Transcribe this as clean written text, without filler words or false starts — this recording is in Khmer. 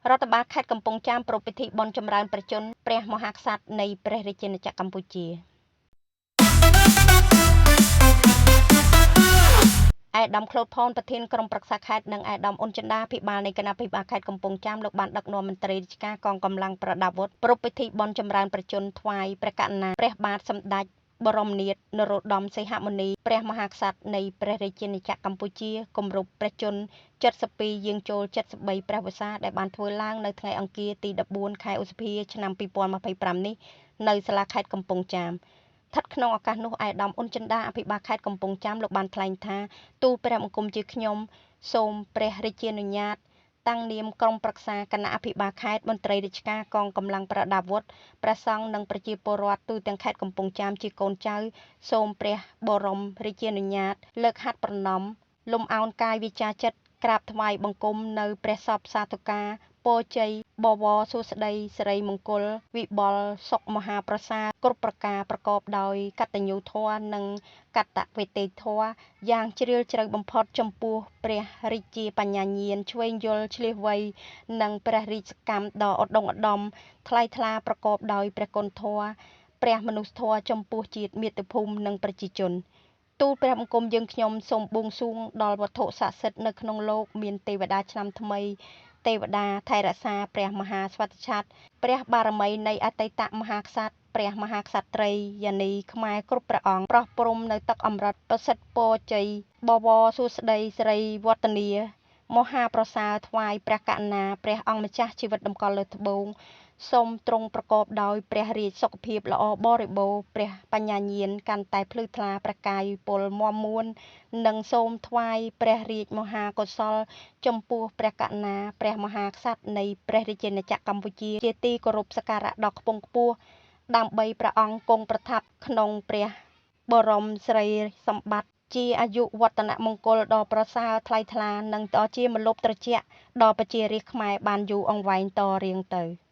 រដ្ឋបាលខេត្តកំពង់ចាមប្រពៃពិធីបុណ្យចម្រើនព្រះជន្មព្រះមហាក្សត្រនៃព្រះរាជាណាចក្រកម្ពុជាឯកឧត្តមក្លូតផនប្រធានក្រុមប្រឹក្សាខេត្តនិងឯកឧត្តមអ៊ុនចិន្តាភិបាលនៃគណៈភិបាលខេត្តកំពង់ចាមលោកបានដឹកនាំមន្ត្រីរាជការកងកម្លាំងប្រដាប់អាវុធប្រពៃពិធីបុណ្យចម្រើនព្រះជន្មថ្វាយព្រះករុណាព្រះបាទសម្ដេចបរមនាថនរោត្តមសីហមុនីព្រះមហាក្សត្រនៃព្រះរាជាណាចក្រកម្ពុជាគម្រប់ព្រះជន្ម72យាងចូល73ព្រះវស្សាដែលបានធ្វើឡើងនៅថ្ងៃអង្គារទី14ខែឧសភាឆ្នាំ2025នេះនៅសាលាខេត្តកំពង់ចាមស្ថិតក្នុងឱកាសនោះឯកឧត្តមអ៊ុនចិន្តាអភិបាលខេត្តកំពង់ចាមលោកបានថ្លែងថាទូលព្រះបង្គំជាខ្ញុំសូមព្រះរាជានុញ្ញាតតាំងនាមក្រុមប្រឹក្សាគណៈអភិបាលខេត្តមន្ត្រីរាជការកងកម្លាំងប្រដាប់អាវុធព្រះសង្ឃនិងប្រជាពលរដ្ឋទូទាំងខេត្តកំពង់ចាមជាកូនចៅសូមព្រះបរមរាជានុញ្ញាតលើកហាត់ប្រណម្យលំអោនកាយវាចាចិត្តក្រាបថ្វាយបង្គំនៅព្រះសពសាធុការពរជ័យបវរសួស្តីសិរីមង្គលវិបុលសុខមហាប្រសាទគ្រប់ប្រការប្រកបដោយកតញ្ញូធម៌និងកតវេតេធម៌យ៉ាងជ្រាលជ្រៅបំផុតចំពោះព្រះរាជាបញ្ញាញាណឆ្វេងយល់ឆ្លៀសវៃនិងព្រះរាជកម្មដ៏ឧត្តមឧត្តមថ្លៃថ្លាប្រកបដោយព្រះគុណធម៌ព្រះមនុស្សធម៌ចំពោះជាតិមាតុភូមិនិងប្រជាជនទូលព្រះបង្គំយើងខ្ញុំសូមបួងសួងដល់វត្ថុស័ក្តិសិទ្ធិនៅក្នុងលោកមានទេវតាឆ្នាំថ្មីទេវតាថែរក្សាព្រះមហាស្វត្តិឆ័ត្រព្រះបារមីនៃអតីតមហាក្សត្រព្រះមហាក្សត្រីយានីខ្មែរគ្រប់ព្រះអង្គប្រោះព្រំនៅទឹកអមរិតប្រសិទ្ធពរជ័យបវរសួស្តីសិរីវឌ្ឍនាមហាប្រសើរថ្វាយព្រះករុណាព្រះអង្គម្ចាស់ជីវិតតម្កល់លើត្បូងសូមទ្រង់ប្រកបដោយព្រះរាជសុខភាពល្អបរិបូរណ៍ព្រះបញ្ញាញាណកាន់តែភ្លឺថ្លាព្រះកាយពលមាំមួននិងសូមថ្វាយព្រះរាជមហាកុសលចំពោះព្រះករុណាព្រះមហាក្សត្រនៃព្រះរាជាណាចក្រកម្ពុជាជាទីគោរពសក្ការៈដ៏ខ្ពង់ខ្ពស់ដើម្បីព្រះអង្គគង់ប្រថាប់ក្នុងព្រះបរមសិរីសម្បត្តិជាអាយុវឌ្ឍនមង្គលដ៏ប្រសើរថ្លៃថ្លានិងដ៏ជាម្លប់ត្រជាក់ដល់ប្រជារាស្ត្រខ្មែរបានយូរអង្វែងតរៀងទៅ